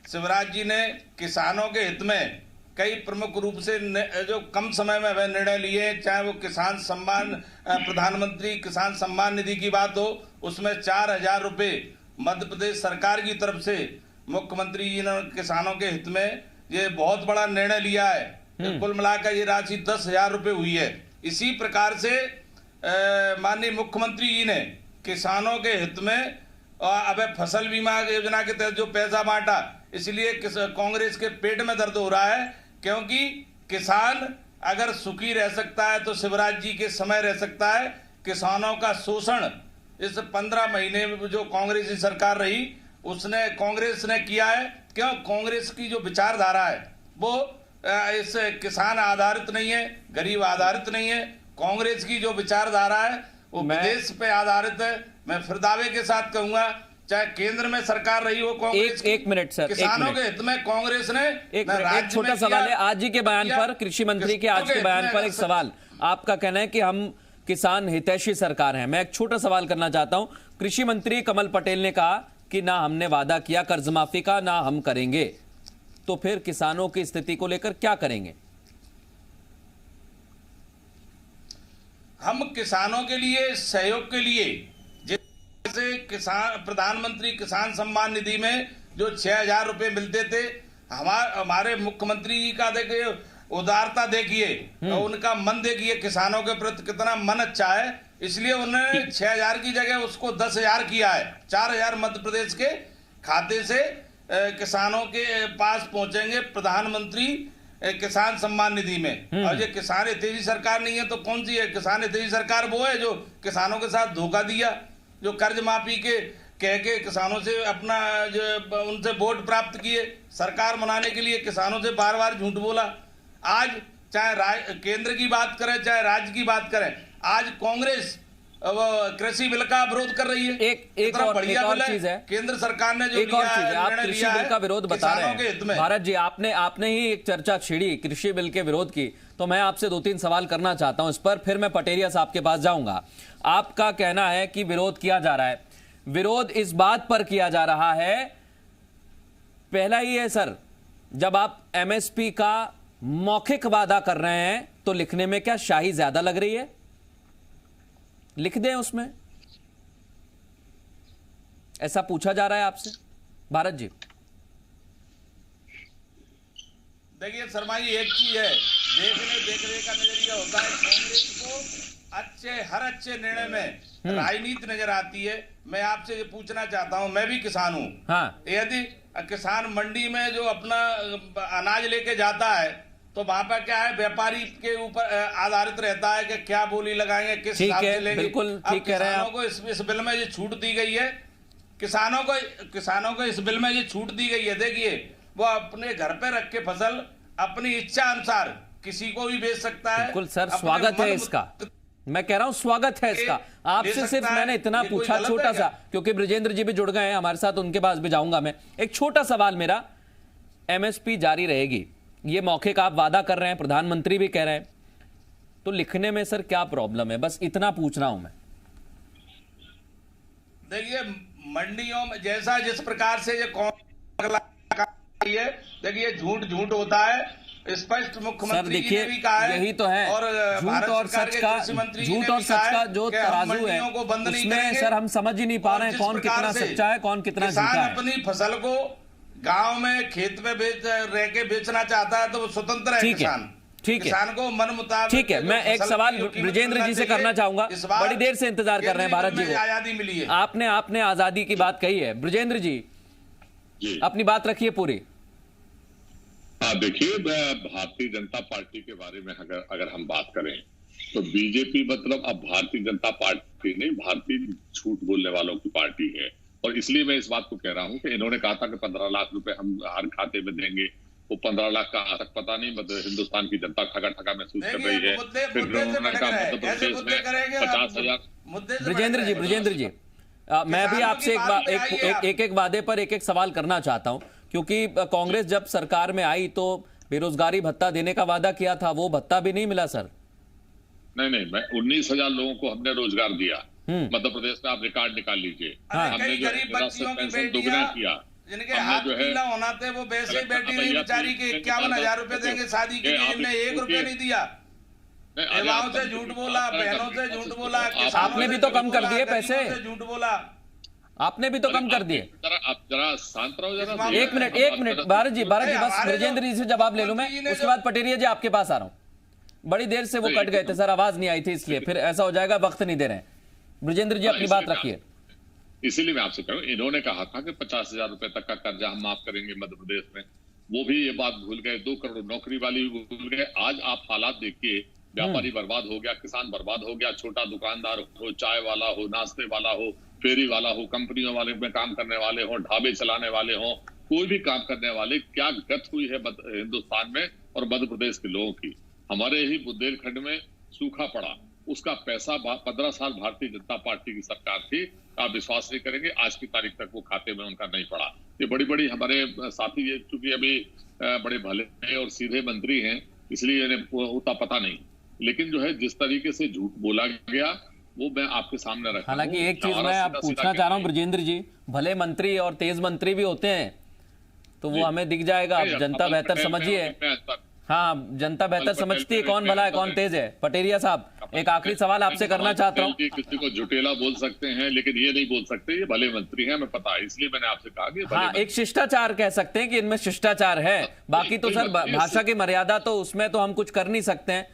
Speaker 6: शिवराज जी ने किसानों के हित में कई प्रमुख रूप से जो कम समय में वह निर्णय लिए, चाहे वो किसान सम्मान, प्रधानमंत्री किसान सम्मान निधि की बात हो, उसमें 4,000 रुपये मध्य प्रदेश सरकार की तरफ से मुख्यमंत्री जी ने किसानों के हित में ये बहुत बड़ा निर्णय लिया है। कुल मिलाकर ये राशि 10,000 रुपये हुई है। इसी प्रकार से माननीय मुख्यमंत्री जी ने किसानों के हित में अब फसल बीमा योजना के तहत जो पैसा बांटा, इसलिए कांग्रेस के पेट में दर्द हो रहा है, क्योंकि किसान अगर सुखी रह सकता है तो शिवराज जी के समय रह सकता है। किसानों का शोषण इस 15 महीने में जो कांग्रेस की सरकार रही उसने कांग्रेस ने किया है। क्यों? कांग्रेस की जो विचारधारा है वो इस किसान आधारित नहीं है, गरीब आधारित नहीं है। कांग्रेस की जो विचारधारा है वो विदेश पे आधारित है। मैं फिर दावे के साथ कहूंगा, चाहे केंद्र में सरकार रही हो कांग्रेस,
Speaker 1: एक मिनट सर,
Speaker 6: किसानों के हित में कांग्रेस ने
Speaker 1: एक छोटा सवाल है आज जी के बयान पर, कृषि मंत्री के आज के बयान पर एक सवाल। आपका कहना है कि हम किसान हितैषी सरकार हैं। मैं एक छोटा सवाल करना चाहता हूं। कृषि मंत्री कमल पटेल ने कहा कि ना हमने वादा किया कर्ज माफी का, ना हम करेंगे, तो फिर किसानों की स्थिति को लेकर क्या करेंगे?
Speaker 6: हम किसानों के लिए सहयोग के लिए, जैसे किसान प्रधानमंत्री किसान सम्मान निधि में जो 6,000 रुपये मिलते थे, हमारे मुख्यमंत्री जी का देखिए उदारता देखिए, उनका मन देखिए, किसानों के प्रति कितना मन अच्छा है। इसलिए उन्होंने 6,000 की जगह उसको 10,000 किया है। 4,000 मध्य प्रदेश के खाते से किसानों के पास पहुंचेंगे प्रधानमंत्री किसान सम्मान निधि में। और ये किसान हितैषी सरकार नहीं है तो कौन सी है? किसान हितैषी सरकार वो है जो किसानों के साथ धोखा दिया, जो कर्ज माफी के कह के किसानों से अपना जो उनसे वोट प्राप्त किए, सरकार बनाने के लिए किसानों से बार बार झूठ बोला। आज चाहे केंद्र की बात करें चाहे राज्य की बात करें, आज कांग्रेस कृषि बिल का विरोध कर रही है।
Speaker 1: एक और चीज है,
Speaker 6: केंद्र सरकार ने जो
Speaker 1: एक और चीज है, आप कृषि बिल का विरोध बता रहे हैं भारत जी, आपने ही एक चर्चा छेड़ी कृषि बिल के विरोध की, तो मैं आपसे 2-3 सवाल करना चाहता हूं इस पर, फिर मैं पटेरिया साहब के पास जाऊंगा। आपका कहना है कि विरोध किया जा रहा है, विरोध इस बात पर किया जा रहा है, पहला ही है सर, जब आप एमएसपी का मौखिक वादा कर रहे हैं तो लिखने में क्या शाही ज्यादा लग रही है? लिख दें उसमें, ऐसा पूछा जा रहा है आपसे भारत जी।
Speaker 6: देखिए शर्मा जी, एक चीज है, देखने का नजरिया होता है। कांग्रेस को हर अच्छे निर्णय में राजनीति नजर आती है। मैं आपसे ये पूछना चाहता हूं, मैं भी किसान हूं।
Speaker 1: हाँ।
Speaker 6: यदि किसान मंडी में जो अपना अनाज लेके जाता है तो वहां पर क्या है, व्यापारी के ऊपर आधारित रहता है कि क्या बोली लगाएंगे, किस हिसाब से लेंगे।
Speaker 1: बिल्कुल ठीक कह रहे हैं आप।
Speaker 6: इस बिल में ये छूट दी गई है, किसानों को इस बिल में ये छूट दी गई है। देखिए, वो अपने घर पे रख के फसल अपनी इच्छा अनुसार किसी को भी बेच सकता है।
Speaker 1: बिल्कुल सर, स्वागत है इसका। मैं कह रहा हूं स्वागत है इसका। आपसे सिर्फ मैंने इतना पूछा, छोटा सा, क्योंकि ब्रजेंद्र जी भी जुड़ गए हैं हमारे साथ, उनके पास भी जाऊंगा मैं। एक छोटा सवाल मेरा, एमएसपी जारी रहेगी, ये मौके का आप वादा कर रहे हैं, प्रधानमंत्री भी कह रहे हैं, तो लिखने में सर क्या प्रॉब्लम है? बस इतना पूछ रहा हूं मैं।
Speaker 6: देखिए, मंडियों में जैसा जिस प्रकार से ये देखिए झूठ होता है, स्पष्ट मुख्यमंत्री जी ने भी कहा है।
Speaker 1: यही तो है,
Speaker 6: और
Speaker 1: झूठ और सच का जो तराजू है उसमें सर हम समझ ही नहीं पा रहे हैं कौन कितना सच्चा है, कौन कितना झूठा है।
Speaker 6: किसान अपनी फसल को गांव में खेत में रह के बेचना चाहता है तो वो स्वतंत्र है किसान।
Speaker 1: ठीक है,
Speaker 6: किसान को मन मुताबिक।
Speaker 1: ठीक है, मैं एक सवाल ब्रजेंद्र जी से करना चाहूंगा, बड़ी देर से इंतजार कर रहे हैं भारत जी को।
Speaker 6: आजादी मिली है,
Speaker 1: आपने आजादी की बात कही है। ब्रजेंद्र जी अपनी बात रखिए पूरी।
Speaker 7: हाँ, देखिए, भारतीय जनता पार्टी के बारे में अगर हम बात करें तो बीजेपी मतलब अब भारतीय जनता पार्टी नहीं, भारतीय झूठ बोलने वालों की पार्टी है। और इसलिए मैं इस बात को कह रहा हूं कि इन्होंने कहा था कि 15 लाख रुपए हम हर खाते में देंगे, वो 15 लाख का आज तक पता नहीं, मतलब हिंदुस्तान की जनता ठगा महसूस कर रही है। फिर उन्होंने कहा मध्य प्रदेश में 50,000।
Speaker 1: ब्रजेंद्र जी मैं भी आपसे एक वादे पर एक वादे करना चाहता हूं, क्योंकि कांग्रेस जब सरकार में आई तो बेरोजगारी भत्ता देने का वादा किया था, वो भत्ता भी नहीं मिला सर।
Speaker 7: नहीं, मैं 19,000 लोगों को हमने रोजगार दिया मध्य प्रदेश में, आप रिकॉर्ड निकाल लीजिए। हमने जो पेंशन दुगना किया,
Speaker 6: जिनके हाथ पीला होना थे वो वैसे ही बैठी रही बेचारी के 51,000 रुपए देंगे शादी के लिए, जिनने 1 रुपया नहीं दिया। युवाओं से झूठ बोला, बहनों से झूठ बोला,
Speaker 1: आपने भी तो कम कर दिए पैसे,
Speaker 6: झूठ बोला,
Speaker 1: आपने भी तो कम कर दिए।
Speaker 7: आप जरा शांत रहो जरा।
Speaker 1: एक मिनट भारत जी बस ब्रजेंद्र जी से जवाब ले लूं मैं, उसके बाद पटेरिया जी आपके पास आ रहा हूं। बड़ी देर से वो कट गए थे सर, आवाज नहीं आई थी, इसलिए फिर ऐसा हो जाएगा, वक्त नहीं दे रहे हैं। ब्रजेंद्र जी अपनी बात रखिए।
Speaker 7: इसीलिए मैं आपसे कह रहा हूं, इन्होंने कहा था कि 50,000 रुपए तक का कर्जा हम माफ करेंगे मध्य प्रदेश में, वो भी ये बात भूल गए। 2 करोड़ नौकरी वाली भी भूल गए। आज आप हालात देखिए, व्यापारी बर्बाद हो गया, किसान बर्बाद हो गया, छोटा दुकानदार हो, चाय वाला हो, नाश्ते वाला हो, फेरी वाला हो, कंपनियों वाले में काम करने वाले हो, ढाबे चलाने वाले हो, कोई भी काम करने वाले, क्या गत हुई है हिंदुस्तान में और मध्य प्रदेश के लोगों की। हमारे ही बुंदेलखंड में सूखा पड़ा, उसका पैसा 15 साल भारतीय जनता पार्टी की सरकार थी, आप विश्वास नहीं करेंगे आज की तारीख तक वो खाते में उनका नहीं पड़ा। ये बड़ी हमारे साथी, ये चूंकि अभी बड़े भले और सीधे मंत्री हैं इसलिए इन्हें उतना पता नहीं, लेकिन जो है जिस तरीके से झूठ बोला गया वो मैं आपके सामने रखा।
Speaker 1: हालांकि एक चीज मैं आप पूछना चाह रहा हूं ब्रजेंद्र जी, भले मंत्री और तेज मंत्री भी होते हैं तो वो हमें दिख जाएगा। आप जनता बेहतर समझिए, हाँ जनता बेहतर समझती है कौन भला है कौन तेज है। पटेरिया साहब, एक आखिरी सवाल आपसे करना चाहता हूँ।
Speaker 7: किसी को झुटेला बोल सकते हैं लेकिन ये नहीं बोल सकते ये भले मंत्री हैं, हमें पता है, इसलिए मैंने आपसे कहा कि
Speaker 1: हाँ एक शिष्टाचार कह सकते हैं कि इनमें शिष्टाचार है, बाकी तो सर भाषा की मर्यादा तो उसमें तो हम कुछ कर नहीं सकते हैं।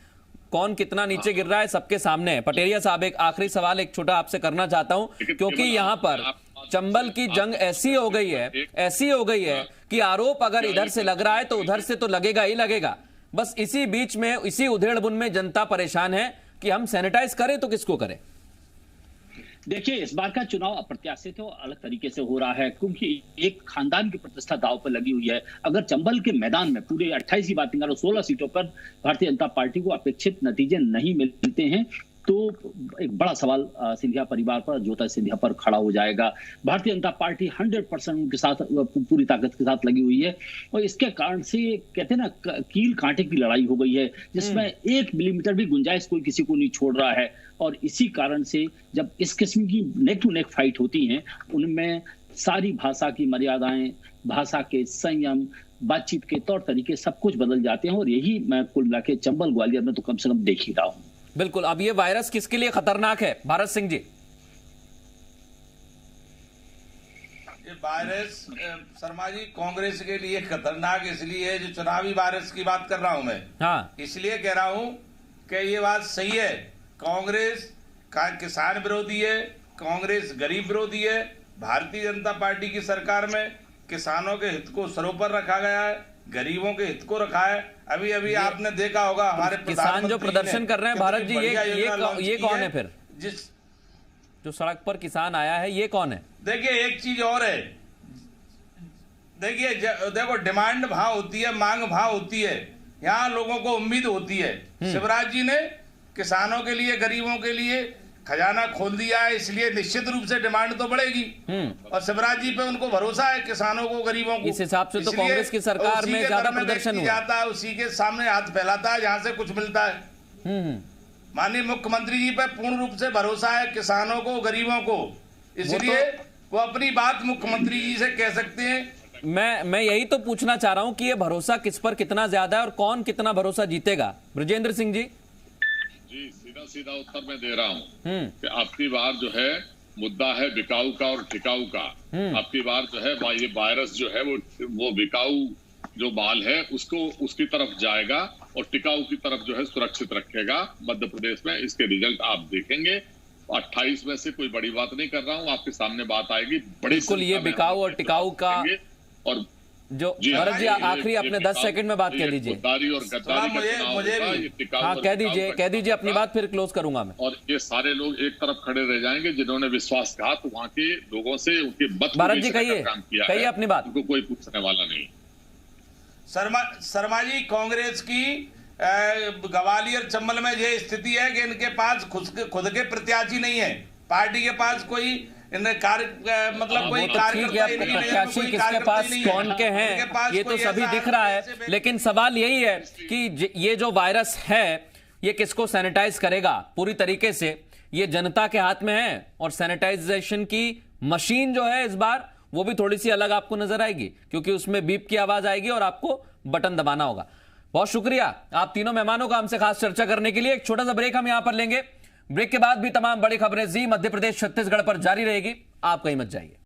Speaker 1: कौन कितना नीचे गिर रहा है सबके सामने है। पटेरिया साहब, एक आखिरी सवाल एक छोटा आपसे करना चाहता हूं, क्योंकि यहां पर चंबल की जंग ऐसी हो गई है कि आरोप अगर इधर से लग रहा है तो उधर से तो लगेगा ही लगेगा। बस इसी बीच में, इसी उधेड़-बुन में जनता परेशान है कि हम सैनिटाइज करें तो किसको करें।
Speaker 8: देखिए, इस बार का चुनाव अप्रत्याशित और अलग तरीके से हो रहा है क्योंकि एक खानदान की प्रतिष्ठा दांव पर लगी हुई है। अगर चंबल के मैदान में पूरे 28 की बात करें, 16 सीटों पर भारतीय जनता पार्टी को अपेक्षित नतीजे नहीं मिलते हैं तो एक बड़ा सवाल सिंधिया परिवार पर, ज्योतिरादित्य सिंधिया पर खड़ा हो जाएगा। भारतीय जनता पार्टी 100% उनके साथ पूरी ताकत के साथ लगी हुई है और इसके कारण से कहते हैं ना कील कांटे की लड़ाई हो गई है जिसमें 1 मिलीमीटर भी गुंजाइश कोई किसी को नहीं छोड़ रहा है। और इसी कारण से जब इस किस्म की नेक टू नेक फाइट होती हैं उनमें सारी भाषा की मर्यादाएं, भाषा के संयम, बातचीत के तौर तरीके सब कुछ बदल जाते हैं और यही मैं कुल मिला के चंबल ग्वालियर में तो कम से कम देख ही रहा हूं।
Speaker 1: बिल्कुल। अब ये वायरस किसके लिए खतरनाक है भारत सिंह जी?
Speaker 6: ये वायरस शर्मा जी कांग्रेस के लिए खतरनाक इसलिए है, जो चुनावी वायरस की बात कर रहा हूं मैं, हाँ इसलिए कह रहा हूं कि ये बात सही है कांग्रेस का किसान विरोधी है, कांग्रेस गरीब विरोधी है। भारतीय जनता पार्टी की सरकार में किसानों के हित को सर्वोपर रखा गया है, गरीबों के हित को रखा है। अभी अभी आपने देखा होगा हमारे
Speaker 1: किसान जो प्रदर्शन कर रहे हैं भारत जी, ये कौन है फिर?
Speaker 6: जिस
Speaker 1: जो सड़क पर किसान आया है ये कौन है?
Speaker 6: देखिए एक चीज और है, देखिए देखो डिमांड भाव होती है, मांग भाव होती है, यहाँ लोगों को उम्मीद होती है। शिवराज जी ने किसानों के लिए, गरीबों के लिए खजाना खोल दिया है, इसलिए निश्चित रूप से डिमांड तो बढ़ेगी। और शिवराज जी पे उनको भरोसा है, किसानों को, गरीबों को।
Speaker 1: इस हिसाब से तो कांग्रेस की सरकार में ज्यादा प्रदर्शन
Speaker 6: जाता है, उसी के सामने हाथ फैलाता है जहां से कुछ मिलता है। माननीय मुख्यमंत्री जी पे पूर्ण रूप से भरोसा है, किसानों को, गरीबों को, इसलिए वो अपनी बात मुख्यमंत्री जी से कह सकते हैं।
Speaker 1: मैं यही तो पूछना चाह रहा हूं कि ये भरोसा किस पर कितना ज्यादा है और कौन कितना भरोसा जीतेगा? ब्रजेंद्र सिंह जी।
Speaker 7: सीधा उत्तर मैं दे रहा हूँ कि आपकी बार जो है मुद्दा है बिकाऊ का और टिकाऊ का। आपकी बार जो है ये वायरस जो है वो बिकाऊ जो माल है उसको उसकी तरफ जाएगा और टिकाऊ की तरफ जो है सुरक्षित रखेगा मध्य प्रदेश में। इसके रिजल्ट आप देखेंगे। 28 में से कोई बड़ी बात नहीं कर रहा हूँ, आपके सामने बात आएगी।
Speaker 1: बिल्कुल, ये बिकाऊ और टिकाऊ का और जो भरत जी आखिरी अपने 10 सेकंड में बात कह दीजिए। हाँ कह दीजिए अपनी बात, फिर क्लोज करूंगा मैं।
Speaker 7: और ये सारे लोग एक तरफ खड़े रह जाएंगे जिन्होंने विश्वासघात वहाँ के लोगों से, उनके मत
Speaker 1: भरत जी कहिए अपनी बात।
Speaker 7: उनको कोई पूछने वाला नहीं।
Speaker 6: शर्मा जी, कांग्रेस की ग्वालियर चंबल में ये स्थिति है कि इनके पास खुद के प्रत्याशी नहीं है, पार्टी के पास कोई मतलब कोई
Speaker 1: प्रत्याशी किसके पास कौन के हैं ये तो सभी दिख रहा है, लेकिन सवाल यही है कि ये जो वायरस है ये किसको सैनिटाइज करेगा पूरी तरीके से, ये जनता के हाथ में है। और सैनिटाइजेशन की मशीन जो है इस बार वो भी थोड़ी सी अलग आपको नजर आएगी, क्योंकि उसमें बीप की आवाज आएगी और आपको बटन दबाना होगा। बहुत शुक्रिया आप तीनों मेहमानों का हमसे खास चर्चा करने के लिए। एक छोटा सा ब्रेक हम यहां पर लेंगे। ब्रेक के बाद भी तमाम बड़ी खबरें जी मध्य प्रदेश छत्तीसगढ़ पर जारी रहेगी, आप कहीं मत जाइए।